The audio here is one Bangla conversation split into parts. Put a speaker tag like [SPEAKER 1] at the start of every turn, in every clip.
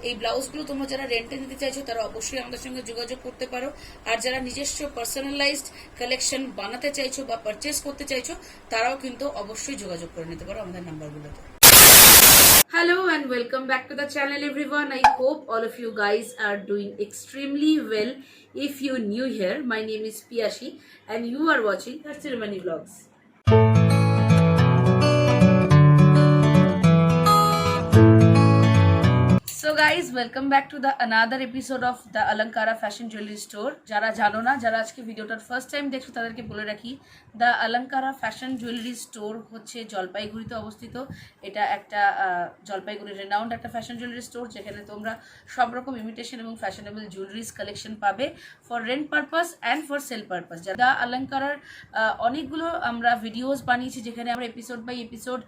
[SPEAKER 1] এই ব্লাউজগুলো তোমরা যারা রেন্টে নিতে চাইছো তারা অবশ্যই আমাদের সঙ্গে যোগাযোগ করতে পারো। আর যারা নিজস্ব পার্সোনালাইজড কালেকশন বানাতে চাইছো বা পারচেস করতে চাইছো তারাও কিন্তু অবশ্যই যোগাযোগ করে নিতে পারো আমাদের নাম্বারগুলোতে। Hello and welcome back to the channel everyone. I hope all of you guys are doing extremely well. If you're new here, my name is Piyashi and you are watching the Ceremony Vlogs. So guys, welcome back to the another episode of the Alankara Fashion Jewellery Store. যারা জানো না, যারা আজকে ভিডিওটার ফার্স্ট টাইম দেখছো তাদেরকে বলে রাখি, the Alankara fashion jewellery store হচ্ছে জলপাইগুড়িতে অবস্থিত। এটা একটা জলপাইগুড়ি রেনাউন্ড একটা ফ্যাশন জুয়েলারি স্টোর, যেখানে তোমরা সব রকম ইমিটেশন এবং ফ্যাশনেবল জুয়েলারিজ কালেকশন পাবে for rent purpose and for sale purpose. The আলাঙ্কারার অনেকগুলো আমরা ভিডিওস বানিয়েছি যেখানে আমরা episode by episode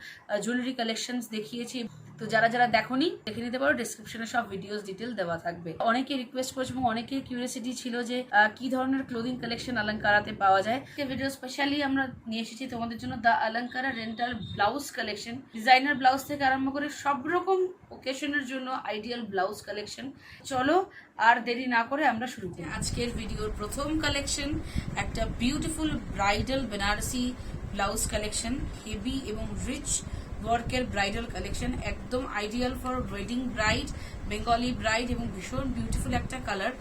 [SPEAKER 1] jewellery collections দেখিয়েছি। তো যারা যারা দেখোনি দেখে নিতে পারো, ডিসক্রিপশনে সব ভিডিওস ডিটেল দেওয়া থাকবে। অনেকে রিকোয়েস্ট করেছে এবং অনেকের কিউরিয়াসিটি ছিল যে কি ধরনের ক্লোদিং কালেকশন আলঙ্কারাতে পাওয়া যায়। এই ভিডিও স্পেশালি আমরা নিয়ে এসেছি তোমাদের জন্য the Alankara rental blouse collection. Designer blouse থেকে আরম্ভ করে সব রকম ওকেশনের জন্য আইডিয়াল ব্লাউজ কালেকশন। চলো আর দেরি না করে আমরা শুরু করি আজকের ভিডিওর প্রথম কালেকশন। একটা beautiful bridal Banarasi blouse collection, heavy এবং রিচ ওয়ার্কের ব্রাইডাল কালেকশন, একদম ideal for wedding bride, Bengali bride এবং ভীষণ বিউটিফুল একটা কালার।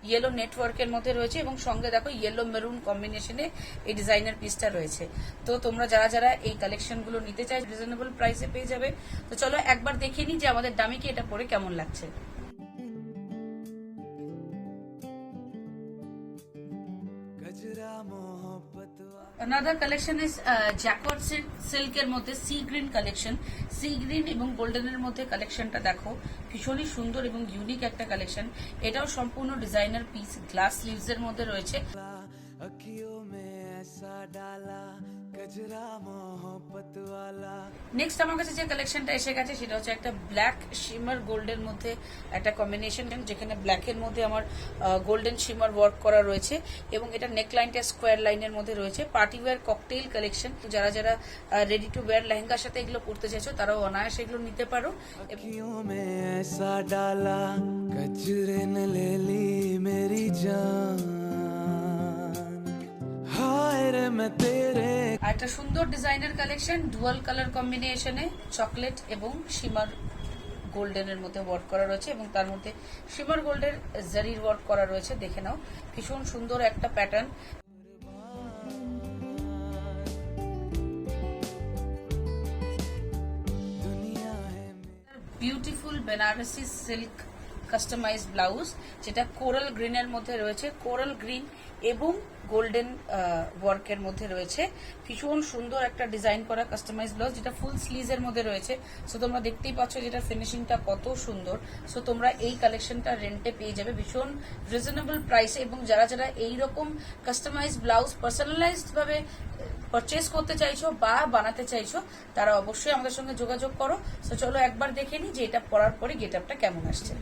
[SPEAKER 1] ইয়েলো নেটওয়ার্কের মধ্যে রয়েছে এবং সঙ্গে দেখো ইয়েলো মেরুন কম্বিনেশনে এই ডিজাইনার পিসটা রয়েছে। তো তোমরা যারা যারা এই কালেকশনগুলো নিতে চাই রিজনেবল প্রাইসে পেয়ে যাবে। তো চলো একবার দেখে নিই যে আমাদের দামিকে এটা পরে কেমন লাগছে। Another collection is jacquard silk এর মধ্যে sea green collection. Sea green এবং গোল্ডেনের মধ্যে কালেকশনটা দেখো, ভীষণই সুন্দর এবং ইউনিক একটা কালেকশন। এটাও সম্পূর্ণ ডিজাইনার পিস, গ্লাস স্লিভস এর মধ্যে রয়েছে। নেক্সট আমার কাছে যে কালেকশনটা এসে গেছে সেটা হচ্ছে একটা ব্ল্যাক শিমার গোল্ডের মধ্যে একটা কম্বিনেশন, যেখানে ব্ল্যাকের মধ্যে আমার গোল্ডেন শিমার ওয়ার্ক করা রয়েছে এবং এটা নেক লাইনটা স্কোয়ার লাইনের মধ্যে রয়েছে। Party wear cocktail collection. যারা যারা রেডি টু ওয়্যার লেহেঙ্গার সাথে এগুলো পরতে চাইছো তারাও অনায়াসে এগুলো নিতে পারো। একটা সুন্দর ডিজাইনার কালেকশন, ডুয়াল কালার কম্বিনেশনে চকলেট এবং শিমার গোল্ডেনের মধ্যে ওয়ার্ক করা রয়েছে এবং তার মধ্যে শিমার গোল্ডের জারির ওয়ার্ক করা রয়েছে। দেখে নাও, ভীষণ সুন্দর একটা pattern. Beautiful Banarasi silk customize blouse, যেটা কোরাল গ্রিনের মধ্যে রয়েছে, কোরাল গ্রিন এবং গোল্ডেন ওয়ার্কের মধ্যে রয়েছে। ভীষণ সুন্দর একটা ডিজাইন করা কাস্টমাইজ ব্লাউজ, যেটা ফুল স্লিভস এর মধ্যে রয়েছে। সো তোমরা দেখতেই পাচ্ছ যেটা ফিনিশিংটা কত সুন্দর। সো তোমরা এই কালেকশনটা রেন্টে পেয়ে যাবে ভীষণ রিজনেবল প্রাইসে। এবং যারা যারা এইরকম কাস্টমাইজ ব্লাউজ পার্সোনালাইজড ভাবে পারচেস করতে চাইছো বা বানাতে চাইছো তারা অবশ্যই আমাদের সঙ্গে যোগাযোগ করো। সো চলো একবার দেখে নিই যে এটা পরার পরে গেট আপটা কেমন আসছে।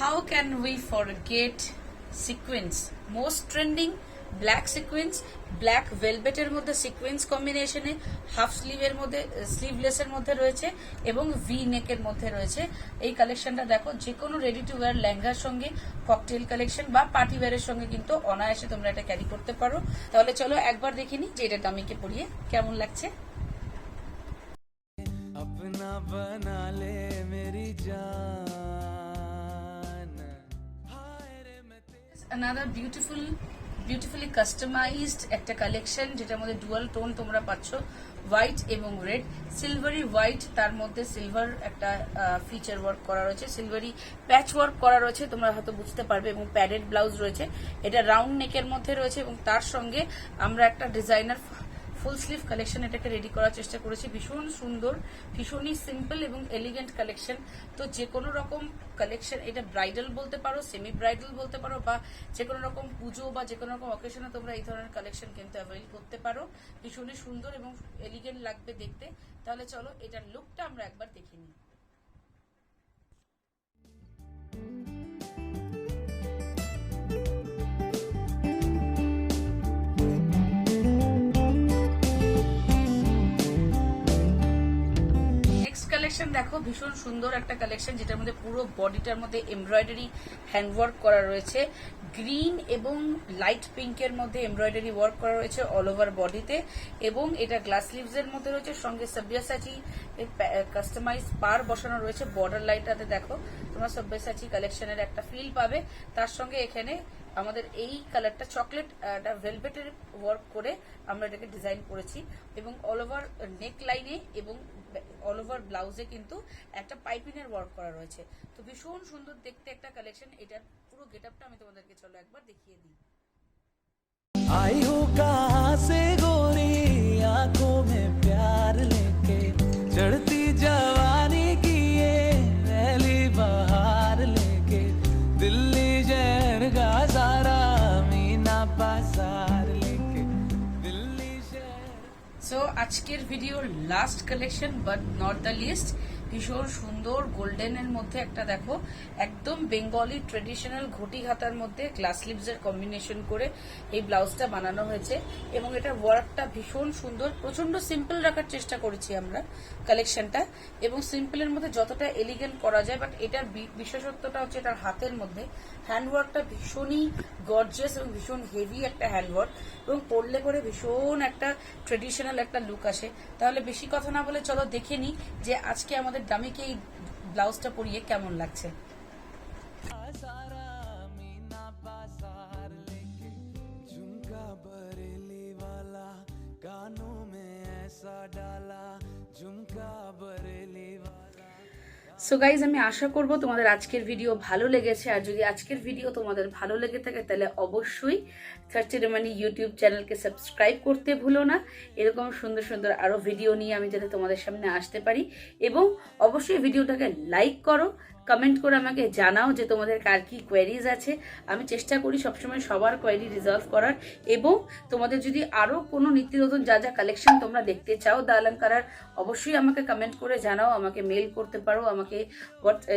[SPEAKER 1] How can we forget sequins? Most trending black sequins, black ভেলভেটের মধ্যে সিকোয়েন্স কম্বিনেশনে, হাফ স্লিভের মধ্যে স্লিভলেসের মধ্যে রয়েছে এবং ভি নেকের মধ্যে রয়েছে। এই কালেকশনটা দেখো, যে কোনো রেডি টু ওয়্যার লেহেঙ্গার সঙ্গে, ককটেল কালেকশন বা পার্টি ওয়্যারের সঙ্গে কিন্তু অনায়াসে তোমরা এটা ক্যারি করতে পারো। তাহলে চলো একবার দেখে নিই যে এটা দামিকে পরিয়ে কেমন লাগছে। अपना बना ले मेरी जान। Another beautifully customized একটা কালেকশন, যেটার মধ্যে ডুয়াল টোন তোমরা পাচ্ছ, হোয়াইট এবং রেড, সিলভারি হোয়াইট, তার মধ্যে সিলভার একটা ফিচার ওয়ার্ক করা রয়েছে, সিলভারি প্যাচ ওয়ার্ক করা রয়েছে, তোমরা হয়তো বুঝতে পারবে। এবং প্যাডেড ব্লাউজ রয়েছে, এটা রাউন্ড নেকের মধ্যে রয়েছে এবং তার সঙ্গে আমরা একটা ডিজাইনার ফুল স্লিভ কালেকশন এটাকে রেডি করার চেষ্টা করেছি। ভীষণ সুন্দর, ভীষণই সিম্পল এবং এলিগেন্ট কালেকশন। তো যে কোনো রকম কালেকশন, এটা ব্রাইডাল বলতে পারো, সেমি ব্রাইডাল বলতে পারো, বা যে কোনো রকম পুজো বা যে কোনো রকম অকেশনে তোমরা এই ধরনের কালেকশন কিন্তু অ্যাভেল করতে পারো। ভীষণই সুন্দর এবং এলিগেন্ট লাগবে দেখতে। তাহলে চলো এটার লুকটা আমরা একবার দেখে নিই। কালেকশন দেখো, ভীষণ সুন্দর একটা কালেকশন, যেটার মধ্যে পুরো বডিটার মধ্যে এমব্রয়ডারি হ্যান্ডওয়ার্ক করা রয়েছে। গ্রিন এবং লাইট পিঙ্কের মধ্যে এমব্রয়ডারি ওয়ার্ক করা রয়েছে অল ওভার বডিতে, এবং এটা গ্লাস লিভসের মধ্যে রয়েছে। সঙ্গে সব্যাসাচী কাস্টমাইজ পার বসানো রয়েছে। বর্ডার লাইনটাতে দেখো তোমরা সব্যাসাচী কালেকশনের একটা ফিল পাবে। তার সঙ্গে এখানে আমাদের এই কালারটা চকলেট ভেলভেটের ওয়ার্ক করে আমরা এটাকে ডিজাইন করেছি, এবং অল ওভার নেক লাইনে এবং অল ওভার ব্লাউজে কিন্তু একটা পাইপিং এর ওয়ার্ক করা রয়েছে। তো ভীষণ সুন্দর দেখতে একটা কালেকশন। এটার পুরো গেটআপটা আমি তোমাদেরকে চলো একবার দেখিয়ে দিই।
[SPEAKER 2] आई हो कहाँ से गोरी आंखों में प्यार लेके, चढ़ती जवानी की ये पहली बहार लेके, दिल्ली शहर का सारा मीना बाजार लेके, दिल्ली शहर।
[SPEAKER 1] সো আজকের ভিডিওর last collection but not the least, ভীষণ সুন্দর গোল্ডেনের মধ্যে একটা দেখো একদম বেঙ্গলি ট্রেডিশনাল ঘটি হাতার মধ্যে গ্লাস লিভসের কম্বিনেশন করে এই ব্লাউজটা বানানো হয়েছে, এবং এটার ওয়ার্কটা ভীষণ সুন্দর। প্রচন্ড সিম্পল রাখার চেষ্টা করেছি আমরা কালেকশনটা, এবং সিম্পলের মধ্যে যতটা এলিগেন্ট করা যায়। বাট এটার বিশেষত্বটা হচ্ছে এটার হাতের মধ্যে হ্যান্ডওয়ার্কটা ভীষণই গর্জিয়াস এবং ভীষণ হেভি একটা হ্যান্ডওয়ার্ক, এবং পরলে পরে ভীষণ একটা ট্রেডিশনাল একটা লুক আসে। তাহলে বেশি কথা না বলে চলো দেখে নিই যে আজকে আমাদের দামিকে এই ব্লাউজটা পরিয়ে কেমন লাগছে।
[SPEAKER 2] सारा मीना बाजार लेके, झुमका बरेली वाला कानों में ऐसा डाला, झुमका बरेली वाला।
[SPEAKER 1] সো গাইজ, আমি আশা করব তোমাদের আজকের ভিডিও ভালো লেগেছে। আর যদি আজকের ভিডিও তোমাদের ভালো লেগে থাকে তাহলে অবশ্যই সার্চেরমানি ইউটিউব চ্যানেলকে সাবস্ক্রাইব করতে ভুলো না। এরকম সুন্দর সুন্দর আরও ভিডিও নিয়ে আমি যাতে তোমাদের সামনে আসতে পারি, এবং অবশ্যই ভিডিওটাকে লাইক করো, কমেন্ট করে আমাকে জানাও যে তোমাদের কার কি কোয়েরিজ আছে। আমি চেষ্টা করি সবসময় সবার কোয়েরি রিজলভ করার, এবং তোমাদের যদি আরও কোনো নিত্য নতুন যা যা কালেকশন তোমরা দেখতে চাও দ্য অলঙ্কারার, অবশ্যই আমাকে কমেন্ট করে জানাও। আমাকে মেল করতে পারো, আমাকে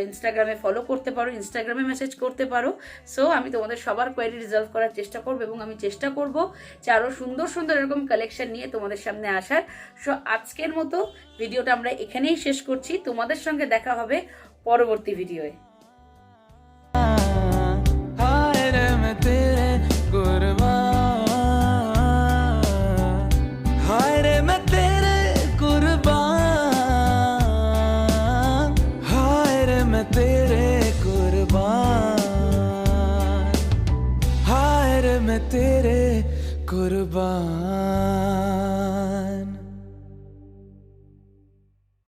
[SPEAKER 1] ইনস্টাগ্রামে ফলো করতে পারো, ইনস্টাগ্রামে মেসেজ করতে পারো। সো আমি তোমাদের সবার কোয়েরি রিজলভ করার চেষ্টা করবো, এবং আমি চেষ্টা করব যে আরও সুন্দর সুন্দর এরকম কালেকশন নিয়ে তোমাদের সামনে আসার। সো আজকের মতো ভিডিওটা আমরা এখানেই শেষ করছি। তোমাদের সঙ্গে দেখা হবে পরবর্তী ভিডিওয়ে।
[SPEAKER 2] हाय रे मैं तेरे कुर्बान, हाय रे मैं तेरे कुर्बान, हाय रे मैं तेरे कुर्बान, हाय रे मैं तेरे कुर्बान।